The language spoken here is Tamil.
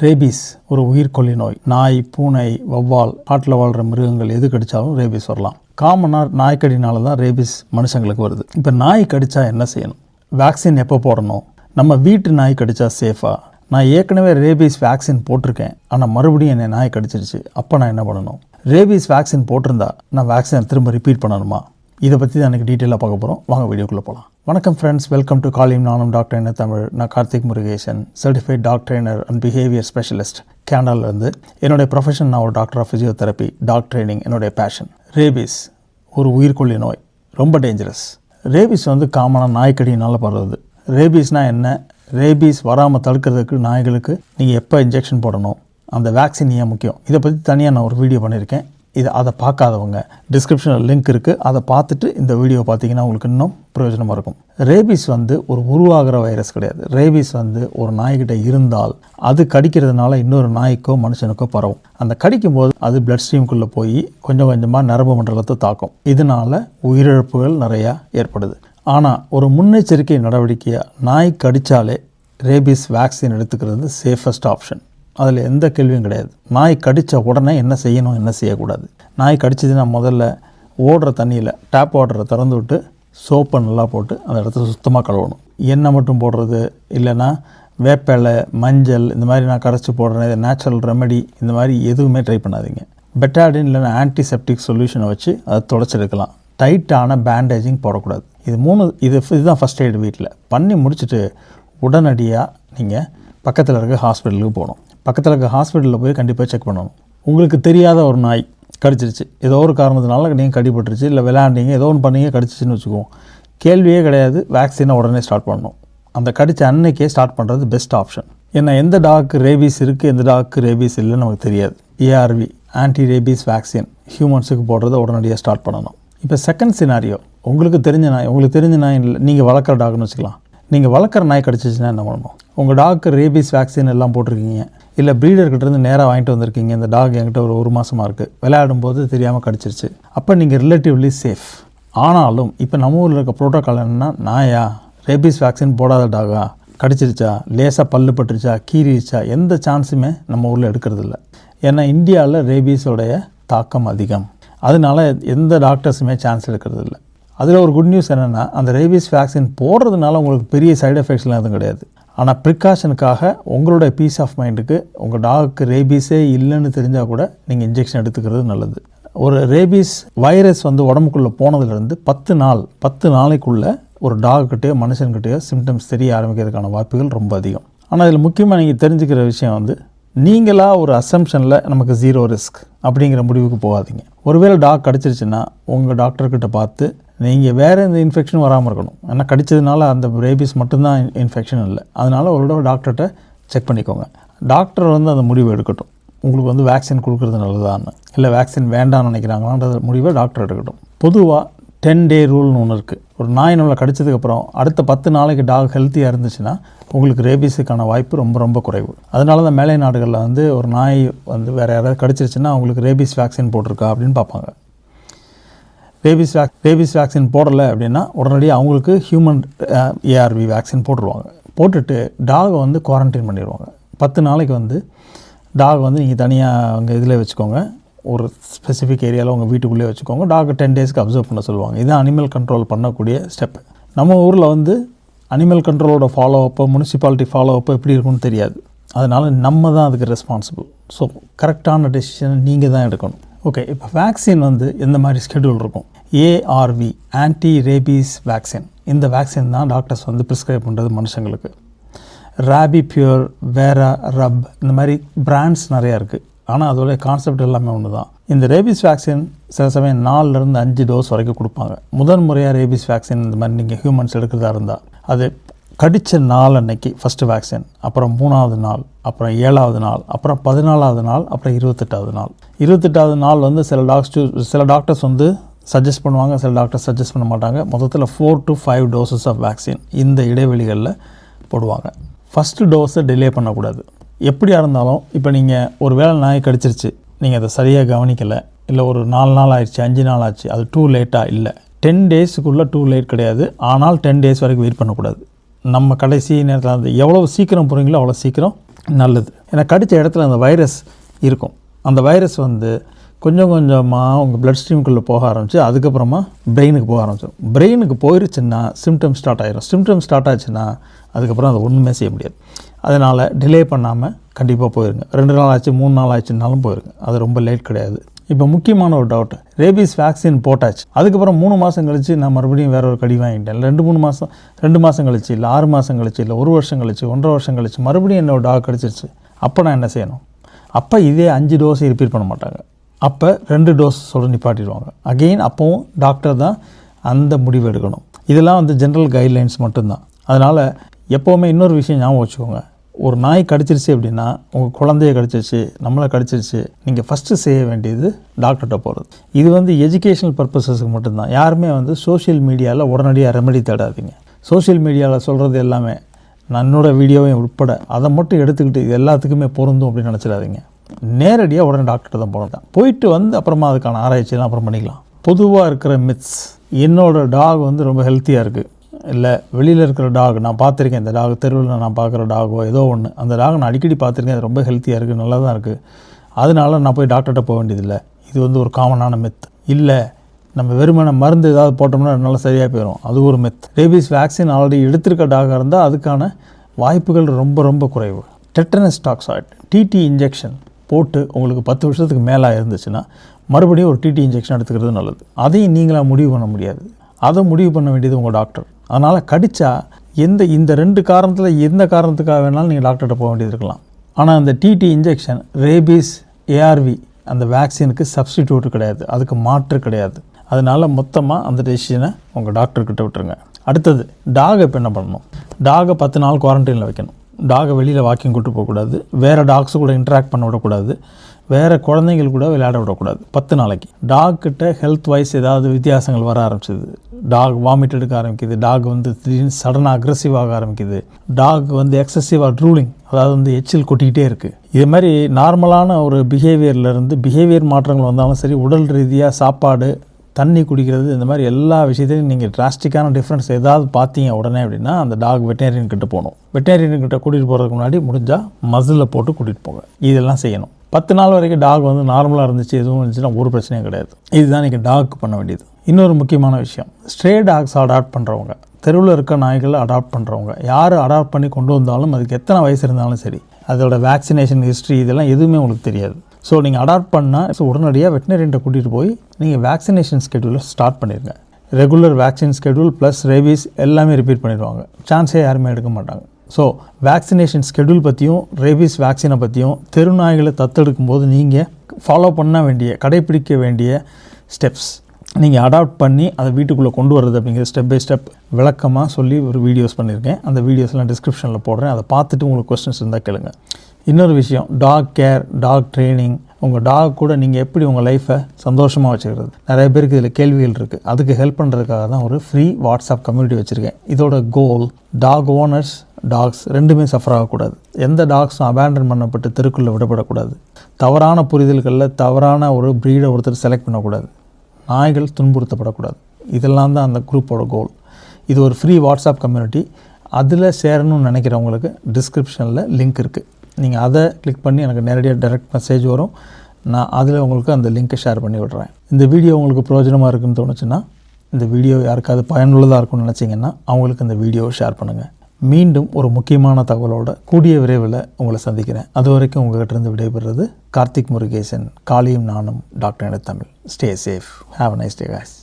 ரேபீஸ் ஒரு உயிர்கொல்லி நோய். நாய், பூனை, வௌவால், காட்டில் வாழ்கிற மிருகங்கள் எது கடித்தாலும் ரேபீஸ் வரலாம். காமனாக நாய்க்கடினால தான் ரேபீஸ் மனுஷங்களுக்கு வருது. இப்போ நாய் கடித்தா என்ன செய்யணும்? வேக்சின் எப்போ போடணும்? நம்ம வீட்டு நாய் கடித்தா சேஃபா? நான் ஏற்கனவே ரேபீஸ் வேக்சின் போட்டிருக்கேன், ஆனால் மறுபடியும் என்னை நாய் கடிச்சிருச்சு, அப்போ நான் என்ன பண்ணணும்? ரேபீஸ் வேக்சின் போட்டிருந்தா நான் வேக்சினை திரும்ப ரிப்பீட் பண்ணணுமா? இதை பற்றி தான் எனக்கு டீட்டெயிலாக பார்க்க போகிறோம். வாங்க வீடியோக்குள்ளே போகலாம். வணக்கம் ஃப்ரெண்ட்ஸ், வெல்கம் டு காலிங் நானும் டாக்டர் என்ன தமிழ். நான் Karthik Murugesan, certified dog trainer and behaviour specialist, கேனடாவிலேருந்து. என்னுடைய ப்ரொஃபஷன், நான் ஒரு doctor of physiotherapy, dog training என்னுடைய பேஷன். ரேபீஸ் ஒரு உயிர்கொல்லி நோய், ரொம்ப டேஞ்சரஸ். ரேபீஸ் காமனாக நாய்க்கடியினால் பரவுது. ரேபீஸ்னால் என்ன? ரேபீஸ் வராமல் தடுக்கிறதுக்கு நாய்களுக்கு நீங்கள் எப்போ இன்ஜெக்ஷன் போடணும், அந்த வேக்சின் ஏன் முக்கியம், இதை பற்றி தனியாக நான் ஒரு வீடியோ பண்ணியிருக்கேன். அதை பார்க்காதவங்க டிஸ்கிரிப்ஷனில் லிங்க் இருக்குது, அதை பார்த்துட்டு இந்த வீடியோ பார்த்தீங்கன்னா உங்களுக்கு இன்னும் பிரயோஜனமாக இருக்கும். ரேபீஸ் ஒரு உருவாகிற வைரஸ் கிடையாது. ரேபீஸ் ஒரு நாய்கிட்ட இருந்தால் அது கடிக்கிறதுனால இன்னொரு நாய்க்கோ மனுஷனுக்கோ பரவும். அந்த கடிக்கும் போது அது பிளட் ஸ்ட்ரீம்குள்ளே போய் கொஞ்சம் கொஞ்சமாக நரம்பு மண்டலத்தை தாக்கும். இதனால் உயிரிழப்புகள் நிறையா ஏற்படுது. ஆனால் ஒரு முன்னெச்சரிக்கை நடவடிக்கையாக நாய் கடித்தாலே ரேபீஸ் வேக்சின் எடுத்துக்கிறது சேஃபஸ்ட் ஆப்ஷன். அதில் எந்த கேள்வியும் கிடையாது. நாய் கடித்த உடனே என்ன செய்யணும், என்ன செய்யக்கூடாது? நாய் கடிச்சதுன்னா முதல்ல ஓடுற தண்ணியில் டேப் வாட்டரை திறந்து விட்டு சோப்பை நல்லா போட்டு அந்த இடத்த சுத்தமாக கழுவணும். எண்ணெய் மட்டும் போடுறது இல்லைன்னா வேப்பிலை, மஞ்சள் இந்த மாதிரி நான் கரைச்சி போடுறேன், நேச்சுரல் ரெமெடி இந்த மாதிரி எதுவுமே ட்ரை பண்ணாதீங்க. பெட்டாடின் இல்லைன்னா ஆன்டிசெப்டிக் சொல்யூஷனை வச்சு அதை தொடச்செடுக்கலாம். டைட்டான பேண்டேஜிங் போடக்கூடாது. இதுதான் ஃபஸ்ட் எய்டு. வீட்டில் பண்ணி முடிச்சுட்டு உடனடியாக நீங்கள் பக்கத்தில் இருக்க ஹாஸ்பிட்டலுக்கு போகணும். பக்கத்தில் இருக்க ஹாஸ்பிட்டலில் போய் கண்டிப்பாக செக் பண்ணணும். உங்களுக்கு தெரியாத ஒரு நாய் கடிச்சிருச்சு, ஏதோ ஒரு காரணத்தினால நீங்கள் கடிபட்டுருச்சு, இல்லை விளையாண்டிங்க, ஏதோ ஒன்று பண்ணீங்க, கடிச்சிச்சின்னு வச்சுக்குவோம். கேள்வியே கிடையாது, வேக்சினை உடனே ஸ்டார்ட் பண்ணணும். அந்த கடித்த அன்னைக்கே ஸ்டார்ட் பண்ணுறது பெஸ்ட் ஆப்ஷன். ஏன்னா எந்த டாக்கு ரேபீஸ் இருக்குது, எந்த டாக்கு ரேபீஸ் இல்லைன்னு நமக்கு தெரியாது. ஏஆர்வி ஆன்டி ரேபீஸ் வேக்சின் ஹியூமன்ஸுக்கு போடுறத உடனடியாக ஸ்டார்ட் பண்ணணும். இப்போ செகண்ட் சினாரியோ, உங்களுக்கு தெரிஞ்ச நாய் இல்லை, நீங்கள் வளர்க்குற டாக்னு வச்சுக்கலாம். நீங்கள் வளர்க்குற நாய் கடிச்சிச்சுன்னா என்ன பண்ணணும்? உங்கள் டாக்கு ரேபீஸ் வேக்சின் எல்லாம் போட்டிருக்கீங்க, இல்லை ப்ரீடர்கிட்டேருந்து நேராக வாங்கிட்டு வந்திருக்கீங்க. இந்த டாக் என்கிட்ட ஒரு மாதமாக இருக்குது, விளையாடும்போது தெரியாமல் கடிச்சிருச்சு, அப்போ நீங்கள் ரிலேட்டிவ்லி சேஃப். ஆனாலும் இப்போ நம்ம ஊரில் இருக்க ப்ரோட்டோக்கால் என்னென்னா, நாயா ரேபீஸ் வேக்சின் போடாத டாகா கடிச்சிருச்சா, லேசாக பல்லு பட்டுருச்சா, கீறிச்சா, எந்த சான்ஸுமே நம்ம ஊரில் எடுக்கிறதில்ல. ஏன்னா இந்தியாவில் ரேபீஸோடைய தாக்கம் அதிகம். அதனால எந்த டாக்டர்ஸுமே சான்ஸ் எடுக்கிறதில்ல. அதில் ஒரு குட் நியூஸ் என்னென்னா, அந்த ரேபீஸ் வேக்சின் போடுறதுனால உங்களுக்கு பெரிய சைடு எஃபெக்ட்ஸ்லாம் எதுவும் கிடையாது. ஆனால் ப்ரிகாஷனுக்காக உங்களுடைய பீஸ் ஆஃப் மைண்டுக்கு உங்கள் டாகுக்கு ரேபீஸே இல்லைன்னு தெரிஞ்சால் கூட நீங்கள் இன்ஜெக்ஷன் எடுத்துக்கிறது நல்லது. ஒரு ரேபீஸ் வைரஸ் உடம்புக்குள்ளே போனதுலேருந்து 10 நாளைக்குள்ளே ஒரு டாகுக்கிட்டேயோ மனுஷன்கிட்டேயோ சிம்டம்ஸ் தெரிய ஆரம்பிக்கிறதுக்கான வாய்ப்புகள் ரொம்ப அதிகம். ஆனால் இதில் முக்கியமாக நீங்கள் தெரிஞ்சுக்கிற விஷயம் நீங்களாக ஒரு அசம்ஷனில் நமக்கு 0 ரிஸ்க் அப்படிங்கிற முடிவுக்கு போகாதீங்க. ஒருவேளை டாக் கடிச்சிருச்சுன்னா உங்கள் டாக்டர்கிட்ட பார்த்து நீங்கள் வேறு எந்த இன்ஃபெக்ஷனும் வராமல் இருக்கணும். ஏன்னா கடித்ததுனால அந்த ரேபீஸ் மட்டும்தான் இன்ஃபெக்ஷன் இல்லை. அதனால் ஒரு டாக்டர்கிட்ட செக் பண்ணிக்கோங்க. டாக்டர் அந்த முடிவு எடுக்கட்டும், உங்களுக்கு வேக்சின் கொடுக்குறது நல்லதான்னு, இல்லை வேக்சின் வேண்டாம்னு நினைக்கிறாங்களான்ற முடிவை டாக்டர் எடுக்கட்டும். பொதுவாக 10 டே ரூல்னு ஒன்று இருக்குது. ஒரு நாய் நம்மளை கடிச்சதுக்கப்புறம் அடுத்த 10 நாளைக்கு டாக் ஹெல்த்தியாக இருந்துச்சுன்னா உங்களுக்கு ரேபீஸுக்கான வாய்ப்பு ரொம்ப ரொம்ப குறைவு. அதனால தான் மேலை நாடுகளில் ஒரு நாய் வேறு யாராவது கடிச்சிருச்சுன்னா அவங்களுக்கு ரேபீஸ் வேக்சின் போட்டிருக்கா அப்படின்னு பார்ப்பாங்க. ரேபீஸ் வேக்சின் போடலை அப்படின்னா உடனடியாக அவங்களுக்கு ஹியூமன் ஏஆர்வி வேக்சின் போட்டுருவாங்க. போட்டுட்டு டாகை குவாரண்டைன் பண்ணிடுவாங்க. 10 நாளைக்கு டாக் நீங்கள் தனியாக அங்கே இதில் வச்சுக்கோங்க, ஒரு ஸ்பெசிஃபிக் ஏரியாவில் உங்கள் வீட்டுக்குள்ளேயே வச்சுக்கோங்க. டாக் 10 டேஸ்க்கு அப்சர்வ் பண்ண சொல்லுவாங்க. இதுதான் அனிமல் கண்ட்ரோல் பண்ணக்கூடிய ஸ்டெப். நம்ம ஊரில் அனிமல் கண்ட்ரோலோட ஃபாலோ அப்போ, முனிசிபாலிட்டி ஃபாலோ அப்போ எப்படி இருக்குன்னு தெரியாது. அதனால் நம்ம தான் அதுக்கு ரெஸ்பான்சிபிள். ஸோ கரெக்டான டெசிஷன் நீங்கள் தான் எடுக்கணும். ஓகே, இப்போ வேக்சின் எந்த மாதிரி ஸ்கெடியூல் இருக்கும்? ARV anti rabies vaccine. இந்த வேக்சின் தான் டாக்டர்ஸ் ப்ரிஸ்கிரைப் பண்ணுறது மனுஷங்களுக்கு. ராபி பியூர், வேரா, ரப் இந்த மாதிரி பிராண்ட்ஸ் நிறையா இருக்குது. ஆனால் அதோடைய கான்செப்ட் எல்லாமே ஒன்று தான். இந்த ரேபீஸ் வேக்சின் சில சமயம் 4 to 5 டோஸ் வரைக்கும் கொடுப்பாங்க. முதல் முறையாக ரேபீஸ் வேக்சின் இந்த மாதிரி நீங்கள் ஹியூமன்ஸ் எடுக்கிறதா இருந்தால் அது கடித்த நாள் அன்னைக்கு ஃபஸ்ட்டு வேக்சின், அப்புறம் 3வது நாள், அப்புறம் 7வது நாள், அப்புறம் 14வது நாள், அப்புறம் 28வது நாள். 28வது நாள் சில டாக்டர்ஸ் சஜஸ்ட் பண்ணுவாங்க, சில டாக்டர்ஸ் சஜஸ்ட் பண்ண மாட்டாங்க. மொத்தத்தில் 4 to 5 டோசஸ் ஆஃப் வேக்சின் இந்த இடைவெளிகளில் போடுவாங்க. ஃபஸ்ட்டு டோஸை டிலே பண்ணக்கூடாது. எப்படியாக இருந்தாலும் இப்போ நீங்கள் ஒரு வேளை நாய் கடிச்சிருச்சு, நீங்கள் அதை சரியாக கவனிக்கலை, இல்லை ஒரு 4 நாள் ஆயிடுச்சு, 5 நாள் ஆச்சு, அது டூ லேட்டாக இல்லை. 10 டேஸுக்குள்ளே டூ லேட் கிடையாது. ஆனால் 10 டேஸ் வரைக்கும் வெயிட் பண்ணக்கூடாது. நம்ம கடைசி நேரத்தில் எவ்வளோ சீக்கிரம் போகிறீங்களோ அவ்வளோ சீக்கிரம் நல்லது. ஏன்னா கடித்த இடத்துல அந்த வைரஸ் இருக்கும். அந்த வைரஸ் வந்து கொஞ்சம் கொஞ்சமாக உங்கள் பிளட் ஸ்ட்ரீமுக்குள்ளே போக ஆரம்பிச்சு அதுக்கப்புறமா பிரெயினுக்கு போக ஆரம்பிச்சிடும். பிரெயினுக்கு போயிருச்சுன்னா சிம்டம் ஸ்டார்ட் ஆகிடும். சிம்டம் ஸ்டார்ட் ஆச்சுன்னா அதுக்கப்புறம் அதை ஒன்றுமே செய்ய முடியாது. அதனால் டிலே பண்ணாமல் கண்டிப்பாக போயிருங்க. 2 நாள் ஆச்சு 3 நாள் ஆச்சுன்னாலும் போயிருங்க. அது ரொம்ப லேட் கிடையாது. இப்போ முக்கியமான ஒரு டவுட், ரேபீஸ் வேக்சின் போட்டாச்சு, அதுக்கப்புறம் 3 மாதம் கழிச்சு நான் மறுபடியும் வேற ஒரு கடி வாங்கிட்டேன், 2 மாதம் கழிச்சு, இல்லை 6 மாதம் கழிச்சு, இல்லை 1 வருஷம் கழிச்சு, 1.5 வருஷம் கழிச்சு மறுபடியும் என்னோட டாக் கடிச்சிருச்சு. அப்போ நான் என்ன செய்யணும்? அப்போ இதே 5 டோஸ் ரிப்பீட் பண்ண மாட்டாங்க. அப்போ 2 டோஸ் நிப்பாட்டிடுவாங்க. அகெயின் அப்போவும் டாக்டர் தான் அந்த முடிவு எடுக்கணும். இதெல்லாம் வந்து ஜென்ரல் கைட்லைன்ஸ் மட்டும்தான். அதனால் எப்போவுமே இன்னொரு விஷயம் ஞாபகம் வச்சுக்கோங்க, ஒரு நாய் கடிச்சிருச்சு அப்படின்னா, உங்கள் குழந்தைய கடிச்சிருச்சு, நம்மளை கடிச்சிருச்சு, நீங்கள் ஃபஸ்ட்டு செய்ய வேண்டியது டாக்டர்கிட்ட போகிறது. இது வந்து எஜுகேஷனல் பர்பஸஸுக்கு மட்டும்தான். யாருமே வந்து சோஷியல் மீடியாவில் உடனடியாக ரெமெடி தேடாதீங்க. சோஷியல் மீடியாவில் சொல்கிறது எல்லாமே என்னோட வீடியோவையும் உட்பட அதை மட்டும் எடுத்துக்கிட்டு இது எல்லாத்துக்குமே பொருந்தும் அப்படின்னு நினச்சிடாதீங்க. நேரடியாக உடனே டாக்டர்கிட்ட தான் போனதான். போயிட்டு வந்து அப்புறமா அதுக்கான ஆராய்ச்சியெல்லாம் அப்புறம் பண்ணிக்கலாம். பொதுவாக இருக்கிற மித்ஸ், என்னோடய டாக் வந்து ரொம்ப ஹெல்த்தியாக இருக்குது, இல்லை வெளியில் இருக்கிற டாக் நான் பார்த்துருக்கேன், இந்த டாக் தெருவில் நான் பார்க்குற டாகோ ஏதோ ஒன்று, அந்த டாக் நான் அடிக்கடி பார்த்துருக்கேன், அது ரொம்ப ஹெல்த்தியாக இருக்குது, நல்லா தான் இருக்குது, அதனால நான் போய் டாக்டர்கிட்ட போக வேண்டியதில்லை. இது வந்து ஒரு காமனான மித். இல்லை நம்ம வெறுமனை மருந்து ஏதாவது போட்டோம்னா நல்லா சரியாக போயிடும், அது ஒரு மித். ரேபீஸ் வேக்சின் ஆல்ரெடி எடுத்திருக்க டாகாக இருந்தால் அதுக்கான வாய்ப்புகள் ரொம்ப ரொம்ப குறைவு. டெட்டனஸ் டாக்ஸாய்டு டிடி இன்ஜெக்ஷன் போட்டு உங்களுக்கு 10 வருஷத்துக்கு மேலே இருந்துச்சுன்னா மறுபடியும் ஒரு டிடி இன்ஜெக்ஷன் எடுத்துக்கிறது நல்லது. அதையும் நீங்களாக முடிவு பண்ண முடியாது, அதை முடிவு பண்ண வேண்டியது உங்கள் டாக்டர். அதனால் கடித்தா இந்த 2 காரணத்தில் எந்த காரணத்துக்காக வேணாலும் நீங்கள் டாக்டர்கிட்ட போக வேண்டியது இருக்கலாம். ஆனால் அந்த டிடி இன்ஜெக்ஷன் ரேபீஸ் ஏஆர்வி அந்த வேக்சினுக்கு சப்ஸ்டிடியூட் கிடையாது, அதுக்கு மாற்று கிடையாது. அதனால் மொத்தமாக அந்த டெசிஷனை உங்கள் டாக்டர்கிட்ட விட்டுருங்க. அடுத்தது டாகை இப்போ என்ன பண்ணணும்? டாகை 10 நாள் குவாரண்டைனில் வைக்கணும். டாகை வெளியில் வாக்கிங் கூட்டு போகக்கூடாது, வேறு டாக்ஸு கூட இன்ட்ராக்ட் பண்ண விடக்கூடாது, வேறு குழந்தைங்கள் கூட விளையாட விடக்கூடாது 10 நாளைக்கு. டாக்கிட்ட ஹெல்த் வைஸ் ஏதாவது வித்தியாசங்கள் வர ஆரம்பிச்சிது, டாக் வாமிட் எடுக்க ஆரம்பிக்குது, டாக் வந்து திடீர்னு சடனாக அக்ரெசிவாக ஆரம்பிக்குது, டாக் வந்து எக்ஸசிவாக ட்ரூலிங், அதாவது வந்து எச்சில் கொட்டிக்கிட்டே இருக்குது, இது மாதிரி நார்மலான ஒரு பிஹேவியர் மாற்றங்கள் வந்தாலும் சரி, உடல் ரீதியாக சாப்பாடு தண்ணி குடிக்கிறது, இந்த மாதிரி எல்லா விஷயத்தையும் நீங்கள் டிராஸ்டிக்கான டிஃப்ரென்ஸ் ஏதாவது பார்த்தீங்க உடனே அப்படின்னா அந்த டாக் வெட்டேரியன் கிட்ட போகணும். வெட்டேரியன் கிட்ட கூட்டிகிட்டு போகிறதுக்கு முன்னாடி முடிஞ்சால் மசிலில் போட்டு கூட்டிகிட்டு போங்க. இதெல்லாம் செய்யணும். 10 நாள் வரைக்கும் டாக் வந்து நார்மலாக இருந்துச்சு, எதுவும் இருந்துச்சுன்னா ஒரு பிரச்சனையும் கிடையாது. இதுதான் நீங்கள் டாக் பண்ண வேண்டியது. இன்னொரு முக்கியமான விஷயம், ஸ்ட்ரே டாக்ஸ் அடாப்ட் பண்ணுறவங்க, தெருவில் இருக்க நாய்களை அடாப்ட் பண்ணுறவங்க, யார் அடாப்ட் பண்ணி கொண்டு வந்தாலும் அதுக்கு எத்தனை வயசு இருந்தாலும் சரி, அதோட வேக்சினேஷன் ஹிஸ்ட்ரி இதெல்லாம் எதுவுமே உங்களுக்கு தெரியாது. ஸோ நீங்கள் அடாப்ட் பண்ணால் உடனடியாக வெட்டினரின்ட்ட கூட்டிகிட்டு போய் நீங்கள் வேக்சினேஷன் ஸ்கெடியூலை ஸ்டார்ட் பண்ணிடுங்க. Regular vaccine schedule plus rabies எல்லாமே ரிப்பீட் பண்ணிடுவாங்க, சான்ஸே யாருமே எடுக்க மாட்டாங்க. ஸோ வேக்சினேஷன் ஸ்கெடியூல் பற்றியும் ரேபீஸ் வேக்சினை பற்றியும் தெருநாய்களை தத்தெடுக்கும் போது நீங்கள் ஃபாலோ பண்ண வேண்டிய கடைப்பிடிக்க வேண்டிய ஸ்டெப்ஸ், நீங்கள் அடாப்ட் பண்ணி அதை வீட்டுக்குள்ளே கொண்டு வர்றது அப்படிங்கிற ஸ்டெப் பை ஸ்டெப் விளக்கமாக சொல்லி ஒரு வீடியோஸ் பண்ணியிருக்கேன். அந்த வீடியோஸ்லாம் டிஸ்கிரிப்ஷனில் போடுறேன், அதை பார்த்துட்டு உங்களுக்கு கொஸ்டின்ஸ் இருந்தால் கேளுங்க. இன்னொரு விஷயம், டாக் கேர், டாக் ட்ரைனிங், உங்கள் டாக் கூட நீங்கள் எப்படி உங்கள் லைஃப்பை சந்தோஷமாக வச்சுக்கிறது, நிறைய பேருக்கு இதில் கேள்விகள் இருக்குது. அதுக்கு ஹெல்ப் பண்ணுறதுக்காக தான் ஒரு ஃப்ரீ வாட்ஸ்அப் கம்யூனிட்டி வச்சுருக்கேன். இதோட கோல், டாக் ஓனர்ஸ் டாக்ஸ் ரெண்டுமே சஃபர் ஆகக்கூடாது, எந்த டாக்ஸும் அபேண்டன் பண்ணப்பட்டு தெருக்குள்ளே விடப்படக்கூடாது, தவறான புரிதல்களில் தவறான ஒரு ப்ரீடை ஒருத்தர் செலக்ட் பண்ணக்கூடாது, நாய்கள் துன்புறுத்தப்படக்கூடாது. இதெல்லாம் தான் அந்த குரூப்போட கோல். இது ஒரு ஃப்ரீ வாட்ஸ்அப் கம்யூனிட்டி. அதில் சேரணும்னு நினைக்கிறவங்களுக்கு டிஸ்கிரிப்ஷனில் லிங்க் இருக்குது, நீங்கள் அதை கிளிக் பண்ணி எனக்கு நேரடியாக டைரக்ட் மெசேஜ் வரும், நான் அதில் உங்களுக்கு அந்த லிங்க்கை ஷேர் பண்ணி விடுறேன். இந்த வீடியோ உங்களுக்கு பிரயோஜனமாக இருக்குன்னு தோணுச்சுன்னா, இந்த வீடியோ யாருக்காவது பயனுள்ளதாக இருக்கும்னு நினச்சிங்கன்னா அவங்களுக்கு இந்த வீடியோவை ஷேர் பண்ணுங்கள். மீண்டும் ஒரு முக்கியமான தகவலோட கூடிய விரைவில் உங்களை சந்திக்கிறேன். அது வரைக்கும் உங்கள்கிட்ட இருந்து விடைபெறுறது கார்த்திக் முருகேசன். காளியும் நானும் doctor Tamil. Stay safe. Have a nice day guys.